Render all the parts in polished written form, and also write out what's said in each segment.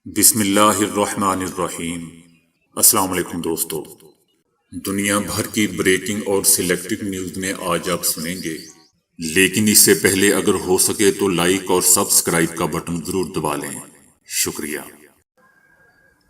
بسم اللہ الرحمن الرحیم۔ السلام علیکم دوستو، دنیا بھر کی بریکنگ اور سلیکٹڈ نیوز میں آج آپ سنیں گے، لیکن اس سے پہلے اگر ہو سکے تو لائک اور سبسکرائب کا بٹن ضرور دبا لیں۔ شکریہ۔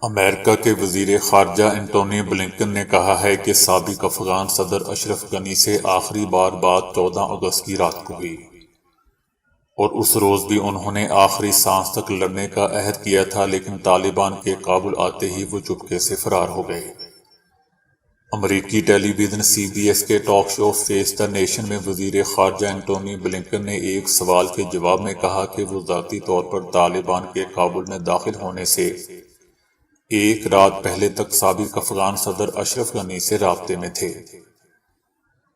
امریکہ کے وزیر خارجہ انٹونی بلنکن نے کہا ہے کہ سابق افغان صدر اشرف غنی سے آخری بار بات 14 اگست کی رات کو ہوئی، اور اس روز بھی انہوں نے آخری سانس تک لڑنے کا عہد کیا تھا، لیکن طالبان کے کابل آتے ہی وہ چپکے سے فرار ہو گئے۔ امریکی ٹیلی ویژن CBS کے talk show face the nation میں وزیر خارجہ انٹونی بلنکن نے ایک سوال کے جواب میں کہا کہ وہ ذاتی طور پر طالبان کے کابل میں داخل ہونے سے ایک رات پہلے تک سابق افغان صدر اشرف غنی سے رابطے میں تھے۔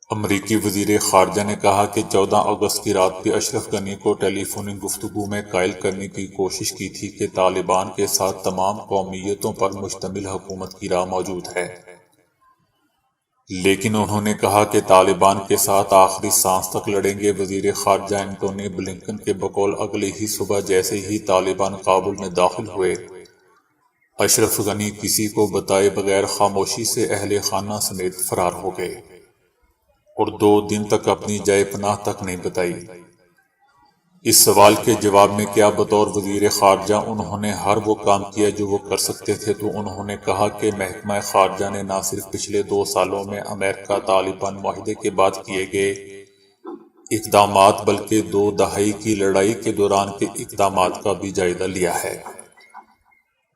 امریکی وزیر خارجہ نے کہا کہ 14 اگست کی رات بھی اشرف غنی کو ٹیلی فونک گفتگو میں قائل کرنے کی کوشش کی تھی کہ طالبان کے ساتھ تمام قومیتوں پر مشتمل حکومت کی راہ موجود ہے، لیکن انہوں نے کہا کہ طالبان کے ساتھ آخری سانس تک لڑیں گے۔ وزیر خارجہ انٹونی بلنکن کے بقول اگلی ہی صبح جیسے ہی طالبان کابل میں داخل ہوئے، اشرف غنی کسی کو بتائے بغیر خاموشی سے اہل خانہ سمیت فرار ہو گئے اور 2 دن تک اپنی جائے پناہ تک نہیں بتائی۔ اس سوال کے جواب میں کیا بطور وزیر خارجہ انہوں نے ہر وہ کام کیا جو وہ کر سکتے تھے، تو انہوں نے کہا کہ محکمہ خارجہ نے نہ صرف پچھلے 2 سالوں میں امریکہ طالبان معاہدے کے بعد کیے گئے اقدامات بلکہ 2 دہائی کی لڑائی کے دوران کے اقدامات کا بھی جائزہ لیا ہے،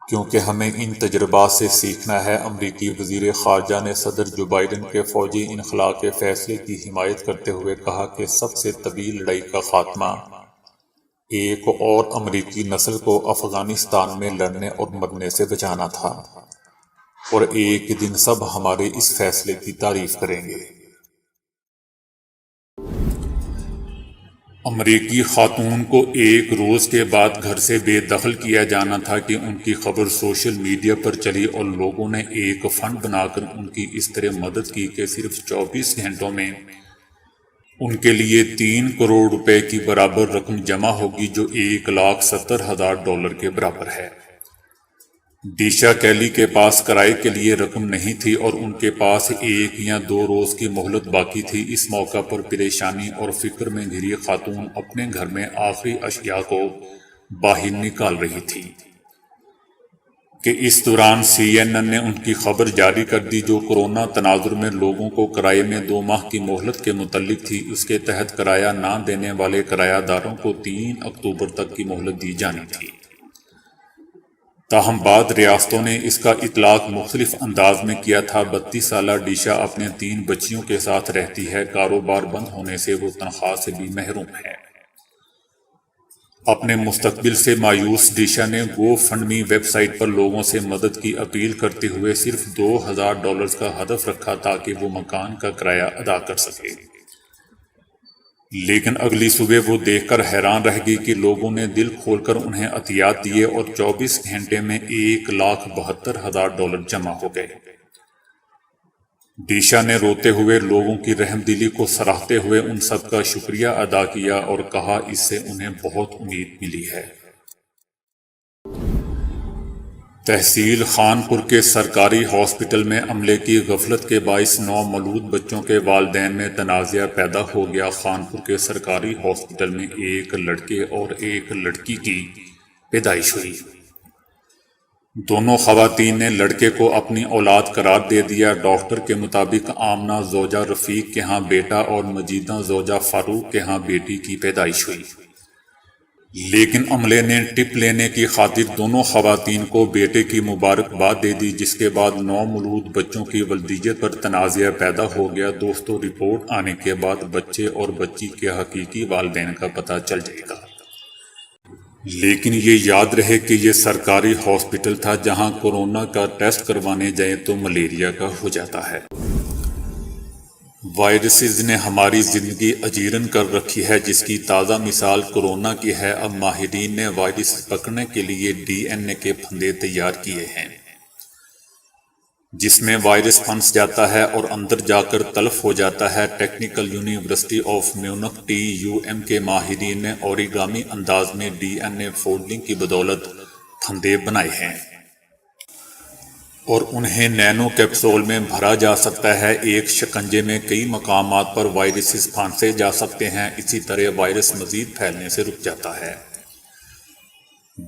کیونکہ ہمیں ان تجربات سے سیکھنا ہے۔ امریکی وزیر خارجہ نے صدر جو بائیڈن کے فوجی انخلاء کے فیصلے کی حمایت کرتے ہوئے کہا کہ سب سے طویل لڑائی کا خاتمہ ایک اور امریکی نسل کو افغانستان میں لڑنے اور مرنے سے بچانا تھا، اور ایک دن سب ہمارے اس فیصلے کی تعریف کریں گے۔ امریکی خاتون کو ایک روز کے بعد گھر سے بے دخل کیا جانا تھا کہ ان کی خبر سوشل میڈیا پر چلی اور لوگوں نے ایک فنڈ بنا کر ان کی اس طرح مدد کی کہ صرف 24 گھنٹوں میں ان کے لیے 3 کروڑ روپے کی برابر رقم جمع ہوگی، جو $1,70,000 کے برابر ہے۔ ڈیشا کیلی کے پاس کرائے کے لیے رقم نہیں تھی اور ان کے پاس 1 یا 2 روز کی مہلت باقی تھی۔ اس موقع پر پریشانی اور فکر میں گھری خاتون اپنے گھر میں آخری اشیاء کو باہر نکال رہی تھی کہ اس دوران CNN نے ان کی خبر جاری کر دی، جو کورونا تناظر میں لوگوں کو کرائے میں 2 ماہ کی مہلت کے متعلق تھی۔ اس کے تحت کرایہ نہ دینے والے کرایہ داروں کو 3 اکتوبر تک کی مہلت دی جانی تھی۔ تاہم بعد ریاستوں نے اس کا اطلاق مختلف انداز میں کیا تھا۔ 32 سالہ ڈیشا اپنے 3 بچیوں کے ساتھ رہتی ہے۔ کاروبار بند ہونے سے وہ تنخواہ سے بھی محروم ہے۔ اپنے مستقبل سے مایوس ڈیشا نے GoFundMe ویب سائٹ پر لوگوں سے مدد کی اپیل کرتے ہوئے صرف $2,000 کا ہدف رکھا تاکہ وہ مکان کا کرایہ ادا کر سکے، لیکن اگلی صبح وہ دیکھ کر حیران رہ گئی کہ لوگوں نے دل کھول کر انہیں عطیات دیے اور 24 گھنٹے میں $1,72,000 جمع ہو گئے۔ ڈیشا نے روتے ہوئے لوگوں کی رحم دلی کو سراہتے ہوئے ان سب کا شکریہ ادا کیا اور کہا اس سے انہیں بہت امید ملی ہے۔ تحصیل خانپور کے سرکاری ہاسپٹل میں عملے کی غفلت کے باعث 9 مولود بچوں کے والدین میں تنازعہ پیدا ہو گیا۔ خانپور کے سرکاری ہاسپٹل میں ایک لڑکے اور ایک لڑکی کی پیدائش ہوئی۔ دونوں خواتین نے لڑکے کو اپنی اولاد قرار دے دیا۔ ڈاکٹر کے مطابق آمنہ زوجہ رفیق کے ہاں بیٹا اور مجیدہ زوجہ فاروق کے ہاں بیٹی کی پیدائش ہوئی، لیکن عملے نے ٹپ لینے کی خاطر دونوں خواتین کو بیٹے کی مبارکباد دے دی، جس کے بعد 9 مولود بچوں کی ولدیت پر تنازعہ پیدا ہو گیا۔ دوستو، رپورٹ آنے کے بعد بچے اور بچی کے حقیقی والدین کا پتہ چل جائے گا، لیکن یہ یاد رہے کہ یہ سرکاری ہاسپٹل تھا جہاں کورونا کا ٹیسٹ کروانے جائیں تو ملیریا کا ہو جاتا ہے۔ وائرسز نے ہماری زندگی اجیرن کر رکھی ہے، جس کی تازہ مثال کورونا کی ہے۔ اب ماہرین نے وائرس پکڑنے کے لیے DNA کے پھندے تیار کیے ہیں، جس میں وائرس پھنس جاتا ہے اور اندر جا کر تلف ہو جاتا ہے۔ Technical university of Munich TUM کے ماہرین نے اوریگامی انداز میں DNA فولڈنگ کی بدولت پھندے بنائے ہیں اور انہیں نینو کیپسول میں بھرا جا سکتا ہے۔ ایک شکنجے میں کئی مقامات پر وائرسز پھانسے جا سکتے ہیں، اسی طرح وائرس مزید پھیلنے سے رک جاتا ہے۔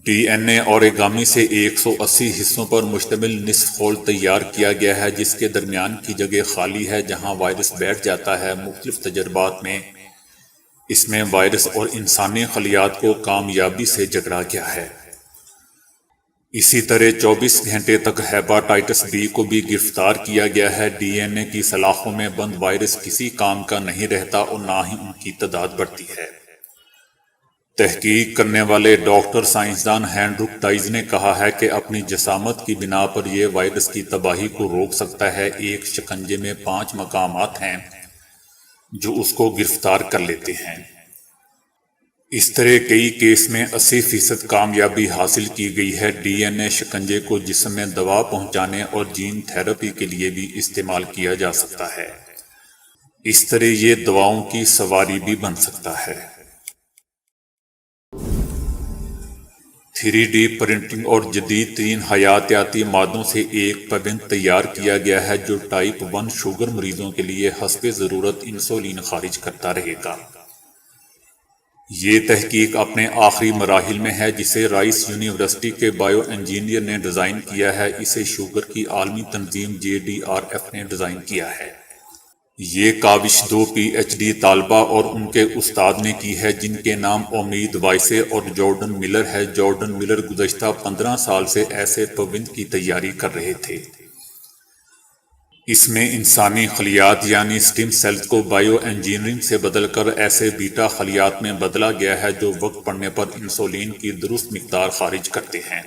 ڈی این اے اوریگامی سے 180 حصوں پر مشتمل نصف خول تیار کیا گیا ہے، جس کے درمیان کی جگہ خالی ہے جہاں وائرس بیٹھ جاتا ہے۔ مختلف تجربات میں اس میں وائرس اور انسانی خلیات کو کامیابی سے جکڑا گیا ہے۔ اسی طرح 24 گھنٹے تک ہیپاٹائٹس بی کو بھی گرفتار کیا گیا ہے۔ ڈی این اے کی سلاخوں میں بند وائرس کسی کام کا نہیں رہتا اور نہ ہی ان کی تعداد بڑھتی ہے۔ تحقیق کرنے والے ڈاکٹر سائنسدان ہینڈرک ٹائز نے کہا ہے کہ اپنی جسامت کی بنا پر یہ وائرس کی تباہی کو روک سکتا ہے۔ ایک شکنجے میں 5 مقامات ہیں جو اس کو گرفتار کر لیتے ہیں۔ اس طرح کئی کیس میں 80% کامیابی حاصل کی گئی ہے۔ ڈی این اے شکنجے کو جسم میں دوا پہنچانے اور جین تھراپی کے لیے بھی استعمال کیا جا سکتا ہے۔ اس طرح یہ دواؤں کی سواری بھی بن سکتا ہے۔ 3D پرنٹنگ اور جدید ترین حیاتیاتی مادوں سے ایک پابند تیار کیا گیا ہے جو ٹائپ 1 شوگر مریضوں کے لیے حسب ضرورت انسولین خارج کرتا رہے گا۔ یہ تحقیق اپنے آخری مراحل میں ہے، جسے رائس یونیورسٹی کے بائیو انجینئر نے ڈیزائن کیا ہے۔ اسے شوگر کی عالمی تنظیم JDRF نے ڈیزائن کیا ہے۔ یہ کاوش 2 PhD طالبہ اور ان کے استاد نے کی ہے، جن کے نام امید وائسے اور جارڈن ملر ہے۔ جارڈن ملر گزشتہ 15 سال سے ایسے پابند کی تیاری کر رہے تھے۔ اس میں انسانی خلیات یعنی سٹیم سیلز کو بائیو انجینئرنگ سے بدل کر ایسے بیٹا خلیات میں بدلا گیا ہے جو وقت پڑنے پر انسولین کی درست مقدار خارج کرتے ہیں۔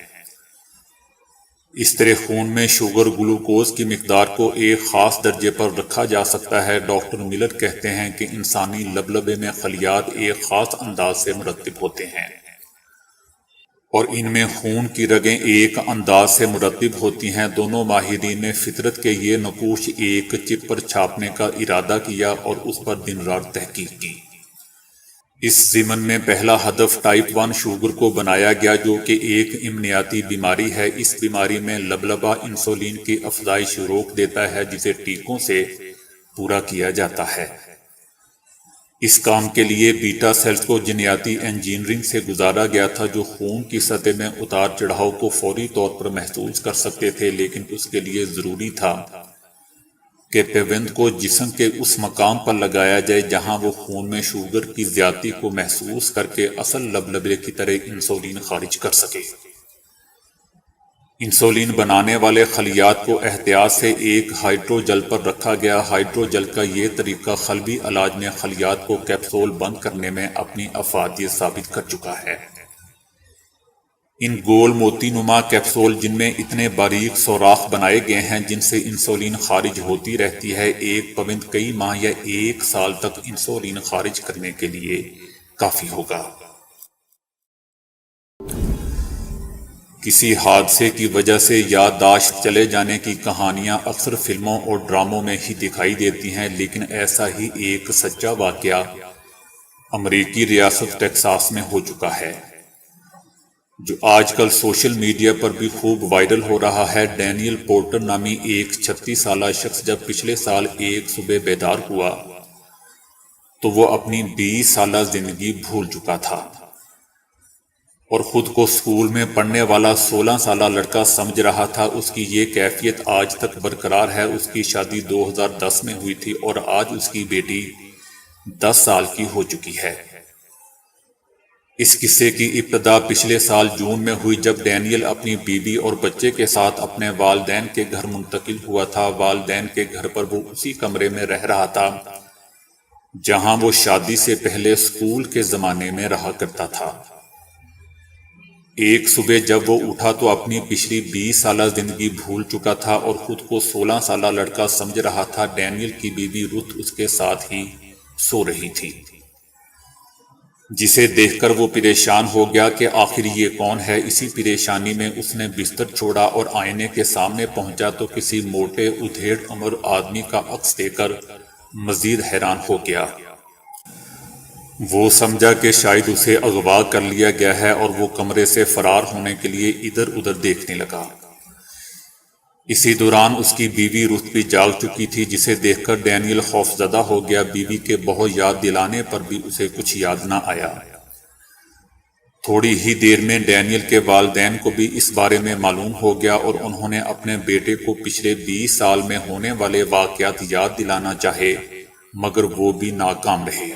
اس طرح خون میں شوگر گلوکوز کی مقدار کو ایک خاص درجے پر رکھا جا سکتا ہے۔ ڈاکٹر ملر کہتے ہیں کہ انسانی لبلبے میں خلیات ایک خاص انداز سے مرتب ہوتے ہیں اور ان میں خون کی رگیں ایک انداز سے مرتب ہوتی ہیں۔ دونوں ماہرین فطرت کے یہ نقوش ایک چپ پر چھاپنے کا ارادہ کیا اور اس پر دن رات تحقیق کی۔ اس ضمن میں پہلا ہدف ٹائپ 1 شوگر کو بنایا گیا، جو کہ ایک امنیاتی بیماری ہے۔ اس بیماری میں لبلبہ انسولین کی افزائش روک دیتا ہے، جسے ٹیکوں سے پورا کیا جاتا ہے۔ اس کام کے لیے بیٹا سیلز کو جینیاتی انجینئرنگ سے گزارا گیا تھا جو خون کی سطح میں اتار چڑھاؤ کو فوری طور پر محسوس کر سکتے تھے، لیکن اس کے لیے ضروری تھا کہ پیوند کو جسم کے اس مقام پر لگایا جائے جہاں وہ خون میں شوگر کی زیادتی کو محسوس کر کے اصل لبلبے کی طرح انسولین خارج کر سکے۔ انسولین بنانے والے خلیات کو احتیاط سے ایک ہائیڈروجل پر رکھا گیا۔ ہائیڈروجل کا یہ طریقہ قلبی علاج میں خلیات کو کیپسول بند کرنے میں اپنی افادیت ثابت کر چکا ہے۔ ان گول موتی نما کیپسول جن میں اتنے باریک سوراخ بنائے گئے ہیں جن سے انسولین خارج ہوتی رہتی ہے، ایک پابند کئی ماہ یا 1 سال تک انسولین خارج کرنے کے لیے کافی ہوگا۔ کسی حادثے کی وجہ سے یادداشت چلے جانے کی کہانیاں اکثر فلموں اور ڈراموں میں ہی دکھائی دیتی ہیں، لیکن ایسا ہی ایک سچا واقعہ امریکی ریاست ٹیکساس میں ہو چکا ہے، جو آج کل سوشل میڈیا پر بھی خوب وائرل ہو رہا ہے۔ ڈینیل پورٹر نامی ایک 36 سالہ شخص جب پچھلے سال ایک صبح بیدار ہوا تو وہ اپنی 20 سالہ زندگی بھول چکا تھا اور خود کو اسکول میں پڑھنے والا 16 سالہ لڑکا سمجھ رہا تھا۔ اس کی یہ کیفیت آج تک برقرار ہے۔ اس کی شادی 2010 میں ہوئی تھی اور آج اس کی بیٹی 10 سال کی ہو چکی ہے۔ اس قصے کی ابتدا پچھلے سال جون میں ہوئی جب ڈینیل اپنی بیوی اور بچے کے ساتھ اپنے والدین کے گھر منتقل ہوا تھا۔ والدین کے گھر پر وہ اسی کمرے میں رہ رہا تھا جہاں وہ شادی سے پہلے اسکول کے زمانے میں رہا کرتا تھا۔ ایک صبح جب وہ اٹھا تو اپنی پچھلی 20 سالہ زندگی بھول چکا تھا اور خود کو 16 سالہ لڑکا سمجھ رہا تھا۔ ڈینیل کی بیوی رتھ اس کے ساتھ ہی سو رہی تھی، جسے دیکھ کر وہ پریشان ہو گیا کہ آخر یہ کون ہے۔ اسی پریشانی میں اس نے بستر چھوڑا اور آئینے کے سامنے پہنچا تو کسی موٹے ادھیڑ عمر آدمی کا عکس دیکھ کر مزید حیران ہو گیا۔ وہ سمجھا کہ شاید اسے اغوا کر لیا گیا ہے اور وہ کمرے سے فرار ہونے کے لیے ادھر ادھر دیکھنے لگا۔ اسی دوران اس کی بیوی رت بھی جاگ چکی تھی، جسے دیکھ کر ڈینیل خوفزدہ ہو گیا۔ بیوی کے بہت یاد دلانے پر بھی اسے کچھ یاد نہ آیا۔ تھوڑی ہی دیر میں ڈینیل کے والدین کو بھی اس بارے میں معلوم ہو گیا اور انہوں نے اپنے بیٹے کو پچھلے 20 سال میں ہونے والے واقعات یاد دلانا چاہے، مگر وہ بھی ناکام رہے۔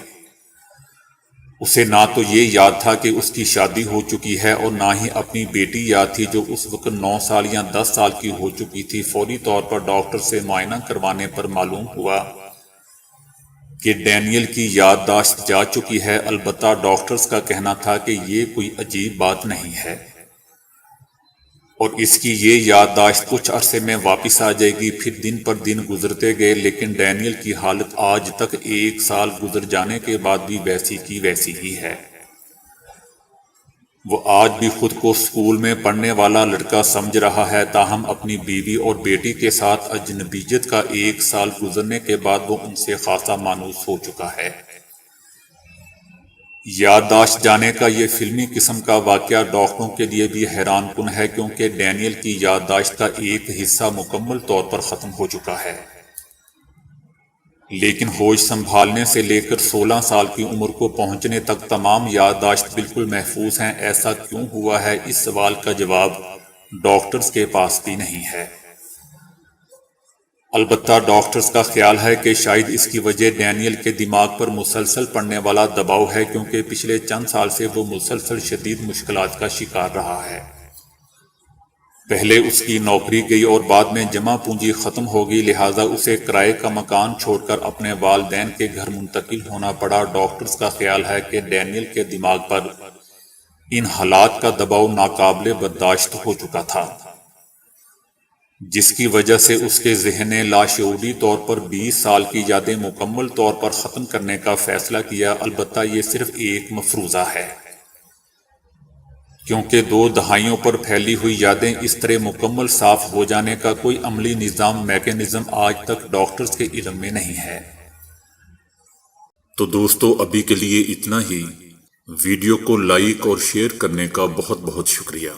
اسے نہ تو یہ یاد تھا کہ اس کی شادی ہو چکی ہے اور نہ ہی اپنی بیٹی یاد تھی جو اس وقت 9 سال یا 10 سال کی ہو چکی تھی۔ فوری طور پر ڈاکٹر سے معائنہ کروانے پر معلوم ہوا کہ ڈینیل کی یادداشت جا چکی ہے۔ البتہ ڈاکٹرز کا کہنا تھا کہ یہ کوئی عجیب بات نہیں ہے اور اس کی یہ یادداشت کچھ عرصے میں واپس آ جائے گی۔ پھر دن پر دن گزرتے گئے، لیکن ڈینیل کی حالت آج تک 1 سال گزر جانے کے بعد بھی ویسی کی ویسی ہی ہے۔ وہ آج بھی خود کو اسکول میں پڑھنے والا لڑکا سمجھ رہا ہے، تاہم اپنی بیوی اور بیٹی کے ساتھ اجنبیت کا 1 سال گزرنے کے بعد وہ ان سے خاصا مانوس ہو چکا ہے۔ یادداشت جانے کا یہ فلمی قسم کا واقعہ ڈاکٹروں کے لیے بھی حیران کن ہے، کیونکہ ڈینیل کی یادداشت کا ایک حصہ مکمل طور پر ختم ہو چکا ہے، لیکن ہوش سنبھالنے سے لے کر 16 سال کی عمر کو پہنچنے تک تمام یادداشت بالکل محفوظ ہیں۔ ایسا کیوں ہوا ہے؟ اس سوال کا جواب ڈاکٹرز کے پاس بھی نہیں ہے۔ البتہ ڈاکٹرز کا خیال ہے کہ شاید اس کی وجہ ڈینیل کے دماغ پر مسلسل پڑنے والا دباؤ ہے، کیونکہ پچھلے چند سال سے وہ مسلسل شدید مشکلات کا شکار رہا ہے۔ پہلے اس کی نوکری گئی اور بعد میں جمع پونجی ختم ہو گئی، لہٰذا اسے کرائے کا مکان چھوڑ کر اپنے والدین کے گھر منتقل ہونا پڑا۔ ڈاکٹرز کا خیال ہے کہ ڈینیل کے دماغ پر ان حالات کا دباؤ ناقابل برداشت ہو چکا تھا، جس کی وجہ سے اس کے ذہن نے لاشعوری طور پر 20 سال کی یادیں مکمل طور پر ختم کرنے کا فیصلہ کیا۔ البتہ یہ صرف ایک مفروضہ ہے، کیونکہ 2 دہائیوں پر پھیلی ہوئی یادیں اس طرح مکمل صاف ہو جانے کا کوئی عملی میکانزم آج تک ڈاکٹرز کے علم میں نہیں ہے۔ تو دوستو، ابھی کے لیے اتنا ہی۔ ویڈیو کو لائک اور شیئر کرنے کا بہت بہت شکریہ۔